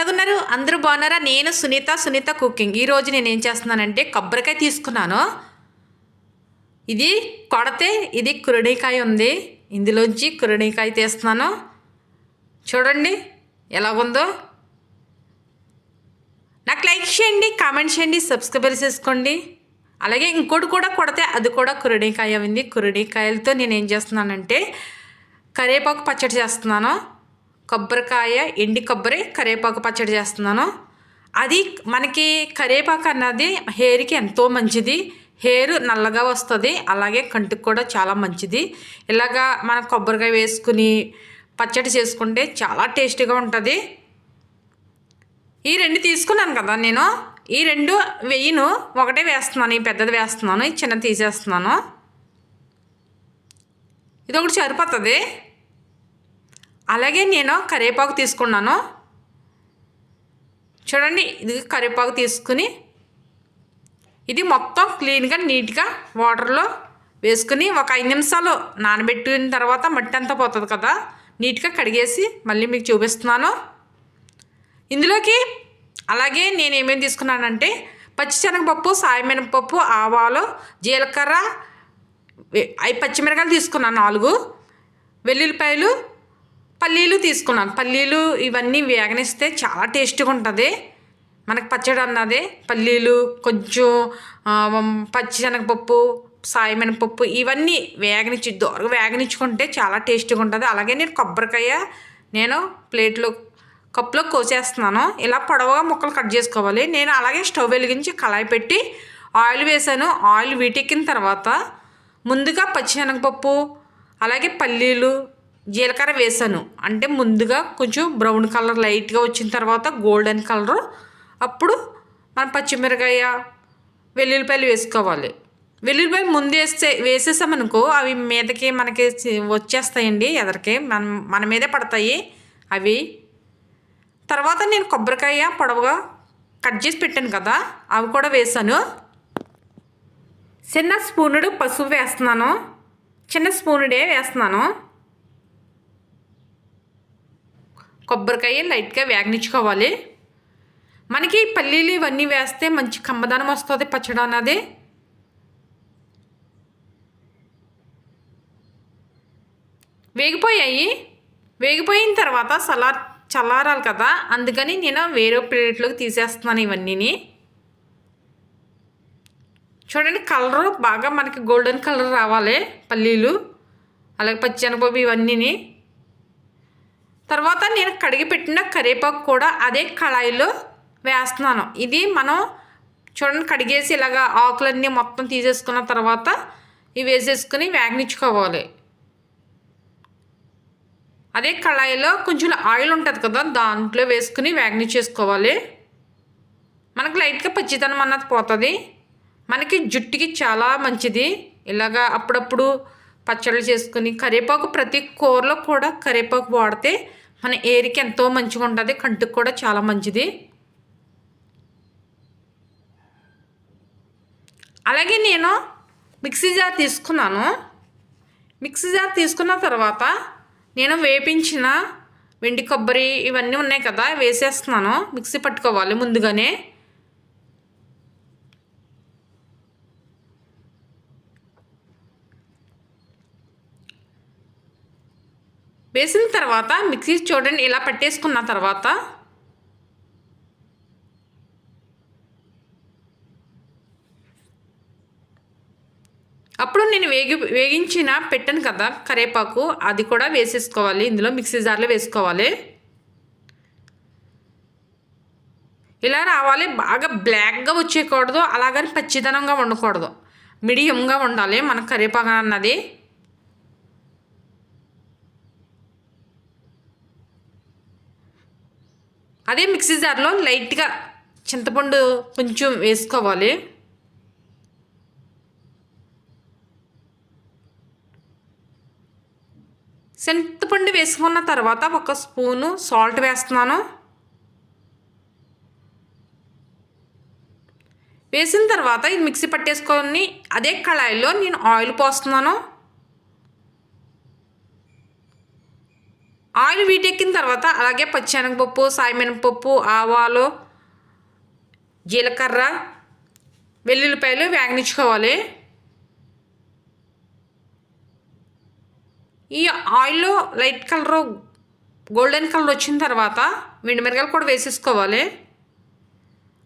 ఎలాగున్నారు? అందరూ బాగున్నారా? నేను సునీత కుకింగ్. ఈరోజు నేను ఏం చేస్తున్నానంటే కొబ్బరికాయ తీసుకున్నాను. ఇది కొడితే ఇది కురుడికాయ ఉంది. ఇందులోంచి కురుడికాయ తీస్తున్నాను. చూడండి ఎలాగుందో. నాకు లైక్ చేయండి, కామెంట్ చేయండి, సబ్స్క్రైబర్ చేసుకోండి. అలాగే ఇంకోటి కూడా కొడితే అది కూడా కురుడికాయ ఉంది. కురుడికాయలతో నేను ఏం చేస్తున్నానంటే కరివేపాకు పచ్చడి చేస్తున్నాను. కొబ్బరికాయ, ఎండి కొబ్బరి, కరివేపాకు పచ్చడి చేస్తున్నాను. అది మనకి కరివేపాకు అన్నది హెయిర్కి ఎంతో మంచిది. హెయిర్ నల్లగా వస్తుంది, అలాగే కంటికి కూడా చాలా మంచిది. ఇలాగా మన కొబ్బరికాయ వేసుకుని పచ్చడి చేసుకుంటే చాలా టేస్టీగా ఉంటుంది. ఈ రెండు తీసుకున్నాను కదా నేను. ఈ రెండు వెయ్యను, ఒకటే వేస్తున్నాను. ఈ పెద్దది వేస్తున్నాను, ఈ చిన్నది తీసేస్తున్నాను. ఇది ఒకటి సరిపోతుంది. అలాగే నేను కరివేపాకు తీసుకున్నాను. చూడండి, ఇది కరివేపాకు తీసుకుని ఇది మొత్తం క్లీన్గా నీట్గా వాటర్లో వేసుకుని ఒక 5 నిమిషాలు నానబెట్టిన తర్వాత మట్టి అంతా పోతుంది కదా, నీట్గా కడిగేసి మళ్ళీ మీకు చూపిస్తున్నాను. ఇందులోకి అలాగే నేను ఏమేమి తీసుకున్నానంటే పచ్చిశనగపప్పు, సాయమినపప్పు, ఆవాలు, జీలకర్ర, పచ్చిమిరకాయలు తీసుకున్నాను 4, వెల్లుల్లిపాయలు, పల్లీలు తీసుకున్నాను. పల్లీలు ఇవన్నీ వేగనిస్తే చాలా టేస్టీగా ఉంటుంది మనకు పచ్చడి అన్నది. పల్లీలు, కొంచెం పచ్చిశనగపప్పు, సాయమినపప్పు ఇవన్నీ దోరగా వేగనిచ్చుకుంటే చాలా టేస్టీగా ఉంటుంది. అలాగే నేను కొబ్బరికాయ ప్లేట్లో కప్పులో కోసేస్తున్నాను. ఇలా పొడవుగా ముక్కలు కట్ చేసుకోవాలి. నేను అలాగే స్టవ్ వెలిగించి కళాయి పెట్టి ఆయిల్ వేసాను. ఆయిల్ వీటెక్కిన తర్వాత ముందుగా పచ్చిశనగపప్పు, అలాగే పల్లీలు, జీలకర్ర వేసాను. అంటే ముందుగా కొంచెం బ్రౌన్ కలర్ లైట్గా వచ్చిన తర్వాత గోల్డెన్ కలరు, అప్పుడు మనం పచ్చిమిరకాయ, వెల్లుల్లిపాయలు వేసుకోవాలి. వెల్లుల్లిపాయలు ముందు వేసేసామనుకో అవి మీదకి మనకి వచ్చేస్తాయండి, ఎదరికి మన మీదే పడతాయి అవి. తర్వాత నేను కొబ్బరికాయ పొడవుగా కట్ చేసి పెట్టాను కదా, అవి కూడా వేసాను. చిన్న స్పూనుడు పసుపు వేస్తున్నాను. చిన్న స్పూనుడే వేస్తున్నాను. కొబ్బరికాయ లైట్గా వేగనిచ్చుకోవాలి. మనకి పల్లీలు ఇవన్నీ వేస్తే మంచి కమ్మదనం వస్తుంది పచ్చడి అన్నది. వేగిపోయిన తర్వాత చల్లారాలి కదా, అందుకని నేను వేరే ప్లేట్లోకి తీసేస్తున్నాను ఇవన్నీని. చూడండి, కలరు బాగా మనకి గోల్డెన్ కలర్ రావాలి పల్లీలు, అలాగే పచ్చిశనగపప్పు ఇవన్నీని. తర్వాత నేను కడిగి పెట్టిన కరివేపాకు కూడా అదే కళాయిలో వేస్తున్నాను. ఇది మనం చూడండి కడిగేసి ఇలాగా ఆకులన్నీ మొత్తం తీసేసుకున్న తర్వాత ఇవి వేసేసుకుని వేగనిచ్చుకోవాలి. అదే కళాయిలో కొంచెం ఆయిల్ ఉంటుంది కదా, దాంట్లో వేసుకుని వేగనిచ్చేసుకోవాలి. మనకు లైట్గా పచ్చితనం అన్నది పోతుంది. మనకి జుట్టుకి చాలా మంచిది. ఇలాగా అప్పుడప్పుడు పచ్చళ్ళు చేసుకుని కరివేపాకు ప్రతి కూరలో కూడా కరివేపాకు వాడితే మన ఏరికి ఎంతో మంచిగా ఉంటుంది, కంటికి కూడా చాలా మంచిది. అలాగే నేను మిక్సీ జార్ తీసుకున్నాను. మిక్సీ జార్ తీసుకున్న తర్వాత నేను వేపించిన వెండి కొబ్బరి ఇవన్నీ ఉన్నాయి కదా, వేసేస్తున్నాను. మిక్సీ పట్టుకోవాలి ముందుగానే. వేసిన తర్వాత మిక్సీ చూడండి ఇలా పట్టేసుకున్న తర్వాత అప్పుడు నేను వేగించిన పెట్టాను కదా కరివేపాకు, అది కూడా వేసేసుకోవాలి. ఇందులో మిక్సీ జార్లో వేసుకోవాలి. ఇలా రావాలి. బాగా బ్లాక్గా వచ్చేయకూడదు, అలాగని పచ్చిదనంగా ఉండకూడదు, మీడియంగా ఉండాలి మన కరివేపాకు అన్నది. అదే మిక్సీ జార్లో లైట్గా చింతపండు కొంచెం వేసుకోవాలి. చింతపండు వేసుకున్న తర్వాత 1 స్పూను సాల్ట్ వేస్తున్నాను. వేసిన తర్వాత ఇది మిక్సీ పట్టేసుకొని అదే కళాయిలో నేను ఆయిల్ పోస్తున్నాను. ఆయిల్ వీటెక్కిన తర్వాత అలాగే పచ్చెనగపప్పు, సాయమినపప్పు, ఆవాలు, జీలకర్ర, వెల్లుల్లిపాయలు వేగనిచ్చుకోవాలి. ఈ ఆయిల్లో లైట్ కలరు గోల్డెన్ కలర్ వచ్చిన తర్వాత వెండిమిరగాయలు కూడా వేసేసుకోవాలి.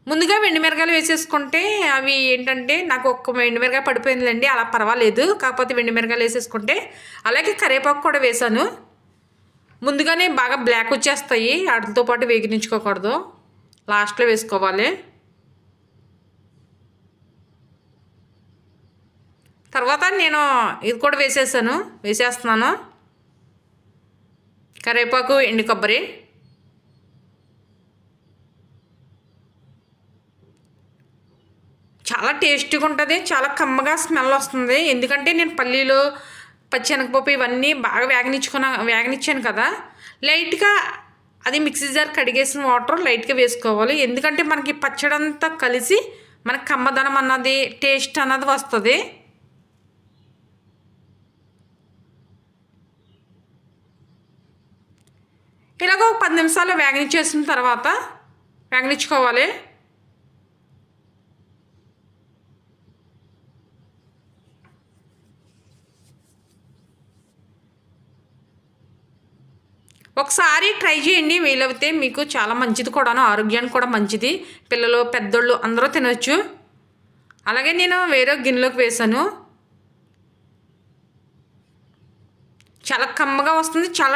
ముందుగా వెండిమిరగాయలు వేసేసుకుంటే అవి ఏంటంటే నాకు ఒక్క వెండిమిరగాయ పడిపోయిందిలేండి, అలా పర్వాలేదు. కాకపోతే వెండిమిరగాయలు వేసేసుకుంటే, అలాగే కరివేపాకు కూడా వేసాను. ముందుగానే బాగా బ్లాక్ వచ్చేస్తాయి, వాటితో పాటు వేగించుకోకూడదు, లాస్ట్లో వేసుకోవాలి. తర్వాత నేను ఇది కూడా వేసేస్తున్నాను, కరివేపాకు, ఎండు కొబ్బరి. చాలా టేస్టీగా ఉంటుంది, చాలా కమ్మగా స్మెల్ వస్తుంది. ఎందుకంటే నేను పల్లీలు, పచ్చెనగపప్పు ఇవన్నీ బాగా వేగనిచ్చాను కదా. లైట్గా అది మిక్సీ జార్ కడిగేసిన వాటర్ లైట్గా వేసుకోవాలి. ఎందుకంటే మనకి పచ్చడంతా కలిసి మనకి కమ్మదనం అన్నది, టేస్ట్ అన్నది వస్తుంది. ఇలాగ ఒక 10 నిమిషాలు వేగనిచ్చేసిన తర్వాత వేగనిచ్చుకోవాలి. ఒకసారి ట్రై చేయండి, వీలైతే మీకు చాలా మంచిది కూడాను, ఆరోగ్యానికి కూడా మంచిది. పిల్లలు, పెద్దోళ్ళు అందరూ తినవచ్చు. అలాగే నేను వేరే గిన్నెలోకి వేసాను. చాలా కమ్మగా వస్తుంది, చాలా